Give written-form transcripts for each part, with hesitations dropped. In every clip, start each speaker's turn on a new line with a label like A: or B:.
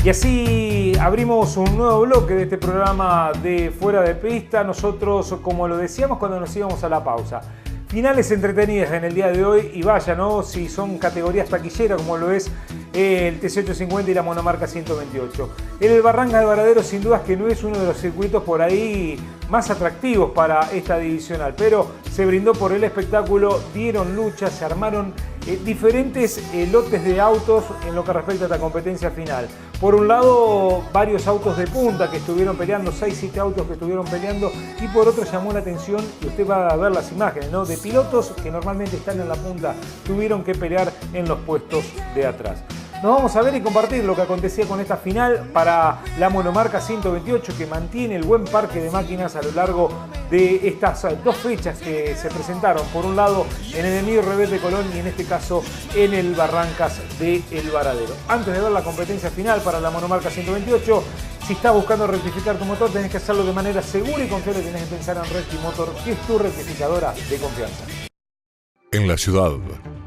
A: Y así abrimos un nuevo bloque de este programa de Fuera de Pista. Nosotros, como lo decíamos cuando nos íbamos a la pausa, finales entretenidas en el día de hoy, y vaya, ¿no? Si son categorías taquilleras como lo es el TC850 y la monomarca 128. El Barrancas de Varadero sin dudas que no es uno de los circuitos por ahí más atractivos para esta divisional, pero se brindó por el espectáculo, dieron lucha, se armaron diferentes lotes de autos en lo que respecta a esta competencia final. Por un lado, varios autos de punta que estuvieron peleando, 6-7 autos que estuvieron peleando, y por otro llamó la atención, y usted va a ver las imágenes, ¿no?, de pilotos que normalmente están en la punta, tuvieron que pelear en los puestos de atrás. Nos vamos a ver y compartir lo que acontecía con esta final para la monomarca 128, que mantiene el buen parque de máquinas a lo largo de estas dos fechas que se presentaron. Por un lado en el Emilio Revés de Colón y en este caso en el Barrancas de El Varadero. Antes de ver la competencia final para la monomarca 128, si estás buscando rectificar tu motor, tenés que hacerlo de manera segura y confiable. Tenés que pensar en Rectimotor, que es tu rectificadora de confianza.
B: En la ciudad,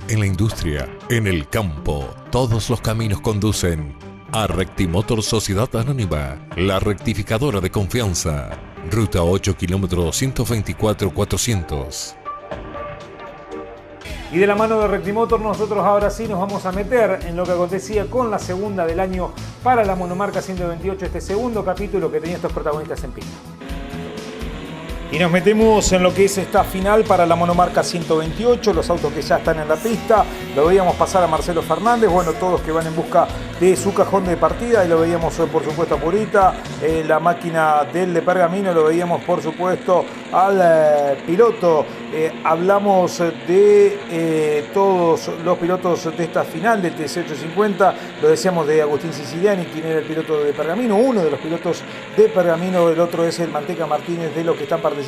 B: en la industria, en el campo, todos los caminos conducen a Rectimotor Sociedad Anónima, la rectificadora de confianza. Ruta 8 kilómetros 124-400.
A: Y de la mano de Rectimotor nosotros ahora sí nos vamos a meter en lo que acontecía con la segunda del año para la monomarca 128, este segundo capítulo que tenía estos protagonistas en pista. Y nos metemos en lo que es esta final para la monomarca 128, los autos que ya están en la pista. Lo veíamos pasar a Marcelo Fernández, bueno, todos que van en busca de su cajón de partida, y lo veíamos por supuesto a Purita, la máquina del de Pergamino, lo veíamos por supuesto al piloto. Hablamos de todos los pilotos de esta final del TC850, lo decíamos de Agustín Siciliani, quien era el piloto de Pergamino, uno de los pilotos de Pergamino, el otro es el Manteca Martínez, de los que están participando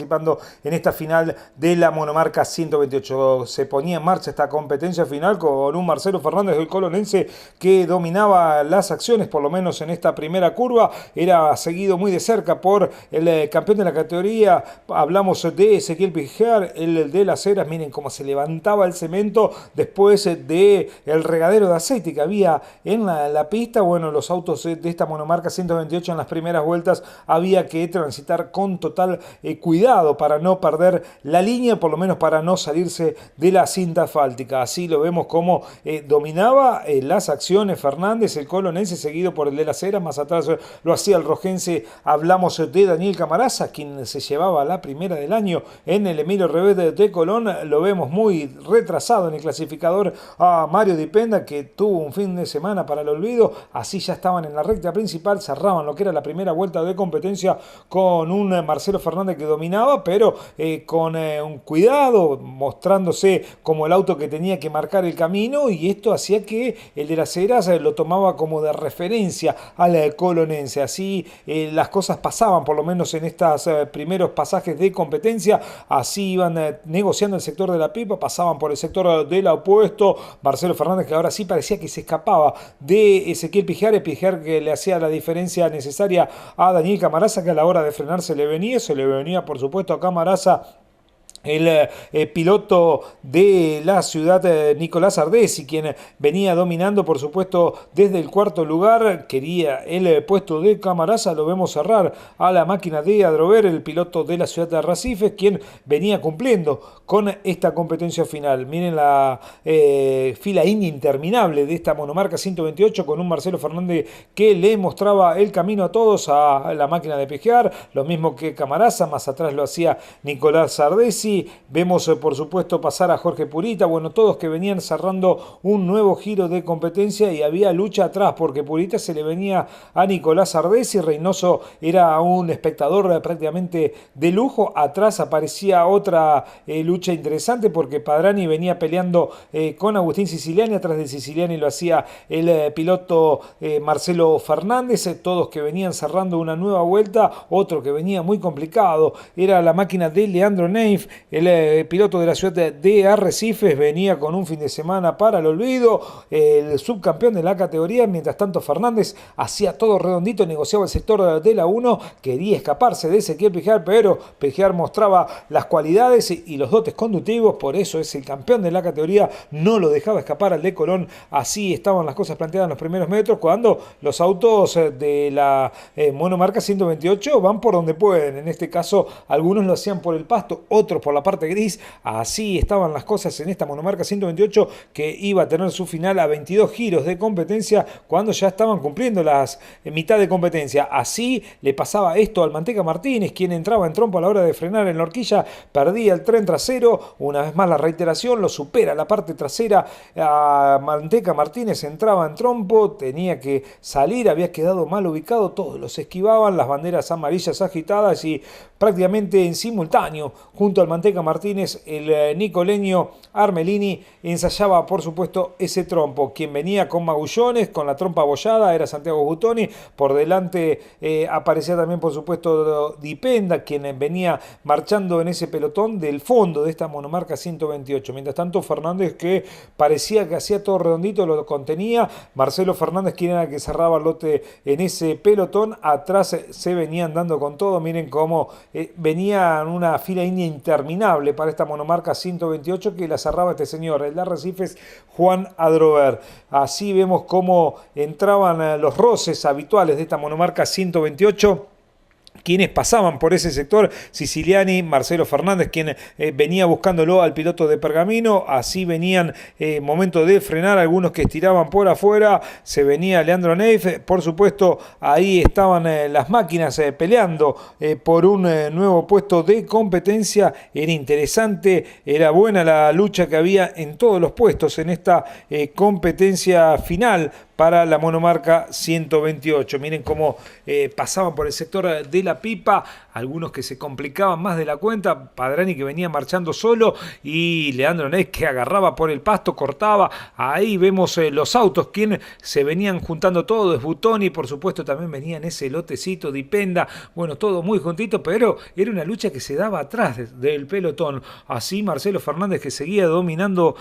A: en esta final de la monomarca 128. Se ponía en marcha esta competencia final con un Marcelo Fernández del Colonense que dominaba las acciones, por lo menos en esta primera curva. Era seguido muy de cerca por el campeón de la categoría. Hablamos de Ezequiel Pijar, el de Las Heras. Miren cómo se levantaba el cemento después de el regadero de aceite que había en la pista. Bueno, los autos de esta monomarca 128 en las primeras vueltas había que transitar con total cuidado para no perder la línea, por lo menos para no salirse de la cinta asfáltica. Así lo vemos como dominaba las acciones Fernández, el colonense, seguido por el de Las Heras. Más atrás lo hacía el rojense. Hablamos de Daniel Camarasa, quien se llevaba la primera del año en el Emilio Revés de Colón. Lo vemos muy retrasado en el clasificador a Mario Dipenda, que tuvo un fin de semana para el olvido. Así ya estaban en la recta principal, cerraban lo que era la primera vuelta de competencia con un Marcelo Fernández que dominaba, pero con un cuidado, mostrándose como el auto que tenía que marcar el camino, y esto hacía que el de Las Heras lo tomaba como de referencia al colonense. Así las cosas pasaban, por lo menos en estos primeros pasajes de competencia. Así iban negociando el sector de la pipa, pasaban por el sector del opuesto. Marcelo Fernández, que ahora sí parecía que se escapaba de Ezequiel Pijar, Pijar que le hacía la diferencia necesaria a Daniel Camarasa, que a la hora de frenar se le venía por supuesto a Camarasa el piloto de la ciudad, Nicolás Ardesi, quien venía dominando por supuesto desde el cuarto lugar. Quería el puesto de Camarasa, lo vemos cerrar a la máquina de Adrover, el piloto de la ciudad de Arrecife, quien venía cumpliendo con esta competencia final. Miren la fila interminable de esta monomarca 128, con un Marcelo Fernández que le mostraba el camino a todos, a la máquina de Pijar, lo mismo que Camarasa. Más atrás lo hacía Nicolás Ardesi. Vemos por supuesto pasar a Jorge Purita, bueno, todos que venían cerrando un nuevo giro de competencia, y había lucha atrás porque Purita se le venía a Nicolás Ardesi. Reynoso era un espectador prácticamente de lujo. Atrás aparecía otra lucha interesante porque Padrani venía peleando con Agustín Siciliani. Atrás de Siciliani lo hacía el piloto Marcelo Fernández. Todos que venían cerrando una nueva vuelta. Otro que venía muy complicado era la máquina de Leandro Neif, el piloto de la ciudad de Arrecifes venía con un fin de semana para el olvido, el subcampeón de la categoría. Mientras tanto Fernández hacía todo redondito, negociaba el sector de la 1, quería escaparse de Ezequiel Pijar, pero Pijar mostraba las cualidades y los dotes conductivos, por eso es el campeón de la categoría, no lo dejaba escapar al de Colón. Así estaban las cosas planteadas en los primeros metros, cuando los autos de la monomarca 128 van por donde pueden. En este caso algunos lo hacían por el pasto, otros por la parte gris. Así estaban las cosas en esta monomarca 128, que iba a tener su final a 22 giros de competencia, cuando ya estaban cumpliendo las mitad de competencia. Así le pasaba esto al Manteca Martínez, quien entraba en trompo a la hora de frenar en la horquilla, perdía el tren trasero. Una vez más la reiteración, lo supera la parte trasera a Manteca Martínez, entraba en trompo, tenía que salir, había quedado mal ubicado, todos los esquivaban, las banderas amarillas agitadas, y prácticamente en simultáneo junto al Manteca Martínez el nicoleño Armelini ensayaba por supuesto ese trompo. Quien venía con magullones, con la trompa abollada, era Santiago Buttoni. Por delante aparecía también por supuesto Dipenda, quien venía marchando en ese pelotón del fondo de esta monomarca 128. Mientras tanto Fernández, que parecía que hacía todo redondito, lo contenía. Marcelo Fernández, quien era el que cerraba el lote en ese pelotón. Atrás se venían dando con todo. Miren cómo venía una fila india interminable para esta monomarca 128, que la cerraba este señor, el de Arrecifes, Juan Adrover. Así vemos cómo entraban los roces habituales de esta monomarca 128. Quienes pasaban por ese sector: Siciliani, Marcelo Fernández, quien venía buscándolo al piloto de Pergamino. Así venían, momento de frenar, algunos que estiraban por afuera. Se venía Leandro Neif, por supuesto. Ahí estaban las máquinas peleando por un nuevo puesto de competencia. Era interesante, era buena la lucha que había en todos los puestos en esta competencia final para la monomarca 128. Miren cómo pasaban por el sector de la pipa, algunos que se complicaban más de la cuenta. Padrani, que venía marchando solo, y Leandro Neif, que agarraba por el pasto, cortaba. Ahí vemos los autos, quien se venían juntando todos. Buttoni, por supuesto, también venía en ese lotecito, Dipenda. Bueno, todo muy juntito, pero era una lucha que se daba atrás del pelotón. Así Marcelo Fernández, que seguía dominando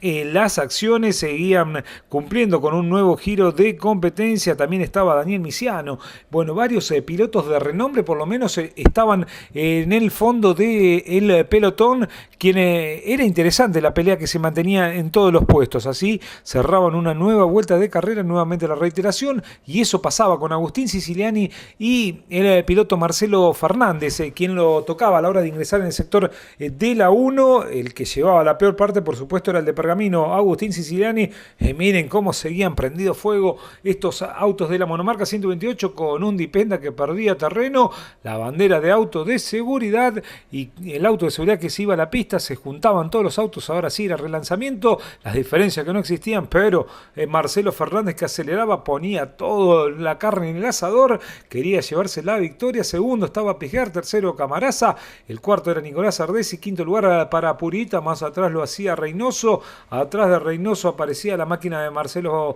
A: las acciones, seguían cumpliendo con un nuevo giro de competencia. También estaba Daniel Misiano. Bueno, varios pilotos de renombre por lo menos estaban en el fondo del pelotón, quien era interesante la pelea que se mantenía en todos los puestos. Así cerraban una nueva vuelta de carrera, nuevamente la reiteración, y eso pasaba con Agustín Siciliani y el piloto Marcelo Fernández, quien lo tocaba a la hora de ingresar en el sector de la 1. El que llevaba la peor parte, por supuesto, era el de Pergamino, Agustín Siciliani. Miren cómo seguían prendidos fuego estos autos de la monomarca 128, con un Dipenda que perdía terreno, la bandera de auto de seguridad y el auto de seguridad que se iba a la pista. Se juntaban todos los autos, ahora sí era relanzamiento, las diferencias que no existían, pero Marcelo Fernández, que aceleraba, ponía toda la carne en el asador, quería llevarse la victoria. Segundo estaba Pijar, tercero Camaraza, el cuarto era Nicolás Ardesi, quinto lugar para Purita, más atrás lo hacía Reynoso. Atrás de Reynoso aparecía la máquina de Marcelo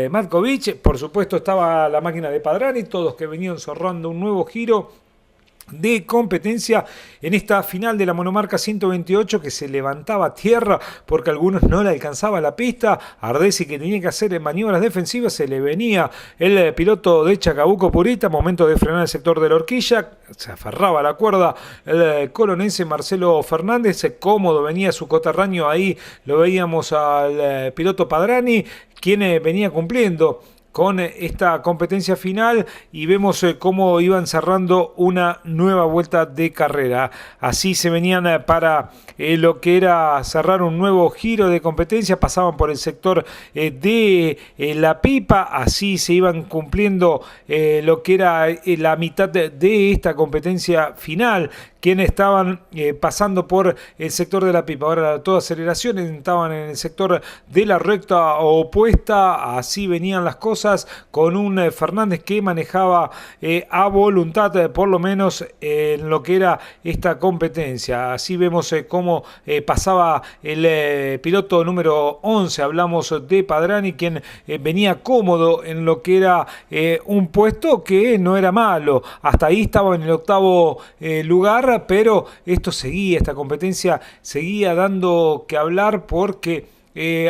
A: Matkovic, por supuesto estaba la máquina de Padrani, todos que venían zorrando un nuevo giro de competencia en esta final de la monomarca 128, que se levantaba tierra porque algunos no le alcanzaba la pista. Ardesi, que tenía que hacer maniobras defensivas, se le venía el piloto de Chacabuco Purita, momento de frenar el sector de la horquilla, se aferraba a la cuerda el colonense Marcelo Fernández, cómodo venía su coterráneo. Ahí lo veíamos al piloto Padrani, quien venía cumpliendo con esta competencia final, y vemos cómo iban cerrando una nueva vuelta de carrera. Así se venían para lo que era cerrar un nuevo giro de competencia, pasaban por el sector de la pipa. Así se iban cumpliendo lo que era la mitad de esta competencia final, quienes estaban pasando por el sector de la pipa. Ahora toda aceleración, estaban en el sector de la recta opuesta. Así venían las cosas. cosas, con un Fernández que manejaba a voluntad, por lo menos en lo que era esta competencia. Así vemos cómo pasaba el piloto número 11, hablamos de Padrani, quien venía cómodo en lo que era un puesto que no era malo. Hasta ahí estaba en el octavo lugar, pero esto seguía, esta competencia seguía dando que hablar porque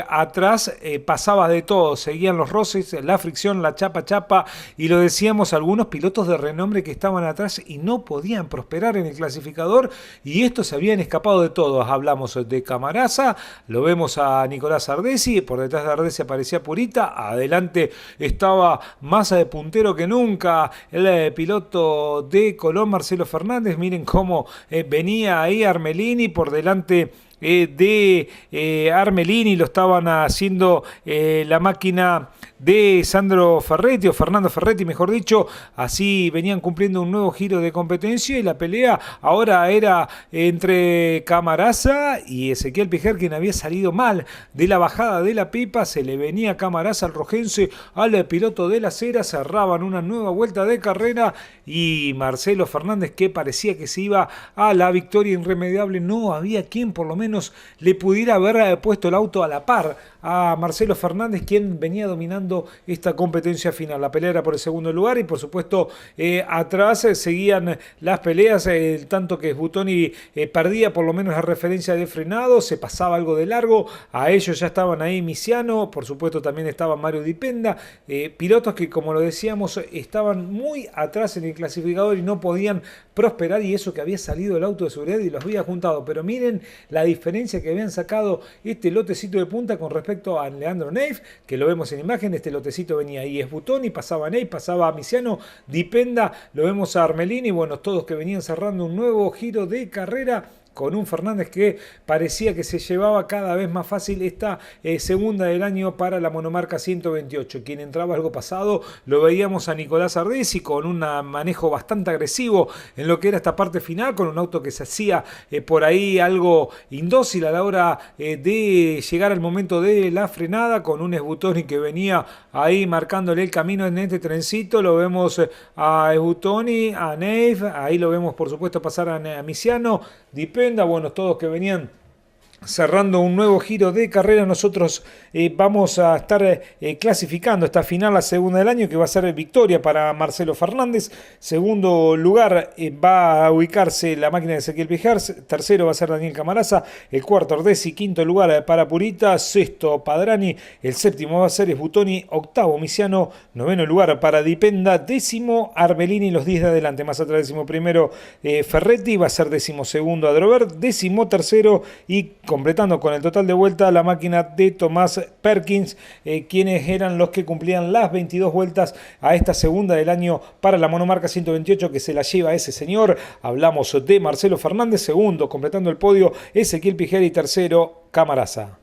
A: atrás pasaba de todo, seguían los roces, la fricción, la chapa, y lo decíamos, algunos pilotos de renombre que estaban atrás y no podían prosperar en el clasificador, y estos se habían escapado de todos. Hablamos de Camarasa, lo vemos a Nicolás Ardesi, por detrás de Ardesi aparecía Purita, adelante estaba más de puntero que nunca el piloto de Colón, Marcelo Fernández. Miren cómo venía ahí Armelini por delante de Armelini, lo estaban haciendo la máquina de Sandro Ferretti, o Fernando Ferretti mejor dicho. Así venían cumpliendo un nuevo giro de competencia, y la pelea ahora era entre Camarasa y Ezequiel Pijer, quien había salido mal de la bajada de la pipa. Se le venía Camarasa al rojense, al piloto de la Cera, cerraban una nueva vuelta de carrera, y Marcelo Fernández, que parecía que se iba a la victoria irremediable, no había quien por lo menos le pudiera haber puesto el auto a la par a Marcelo Fernández, quien venía dominando esta competencia final. La pelea era por el segundo lugar, y por supuesto atrás seguían las peleas, tanto que Sbutoni perdía por lo menos la referencia de frenado, se pasaba algo de largo, a ellos ya estaban ahí Misiano, por supuesto también estaba Mario Dipenda, pilotos que, como lo decíamos, estaban muy atrás en el clasificador y no podían prosperar, y eso que había salido el auto de seguridad y los había juntado. Pero miren la diferencia que habían sacado este lotecito de punta con respecto a Leandro Neif, que lo vemos en imagen. Este lotecito venía ahí Sbutoni, pasaba Neif, pasaba a Misiano, Dipenda, lo vemos a Armelini, bueno, todos que venían cerrando un nuevo giro de carrera, con un Fernández que parecía que se llevaba cada vez más fácil esta segunda del año para la monomarca 128. Quien entraba algo pasado, lo veíamos a Nicolás Ardesi con un manejo bastante agresivo en lo que era esta parte final, con un auto que se hacía por ahí algo indócil a la hora de llegar al momento de la frenada, con un Sbutoni que venía ahí marcándole el camino en este trencito. Lo vemos a Sbutoni, a Neif, ahí lo vemos por supuesto pasar a Misiano, Dipenda, bueno, todos que venían cerrando un nuevo giro de carrera. Nosotros vamos a estar clasificando esta final, la segunda del año, que va a ser victoria para Marcelo Fernández. Segundo lugar va a ubicarse la máquina de Ezequiel Pijer. Tercero va a ser Daniel Camarasa. El cuarto Ardesi. Quinto lugar para Purita. Sexto Padrani. El séptimo va a ser Sbutoni. Octavo Misiano. Noveno lugar para Dipenda. Décimo Armelini, los 10 de adelante. Más atrás décimo primero Ferretti. Va a ser décimo segundo Adrover. Décimo tercero, y completando con el total de vuelta, la máquina de Tomás Perkins, quienes eran los que cumplían las 22 vueltas a esta segunda del año para la monomarca 128, que se la lleva ese señor. Hablamos de Marcelo Fernández, segundo, completando el podio, Ezequiel Pijer, y tercero, Camarasa.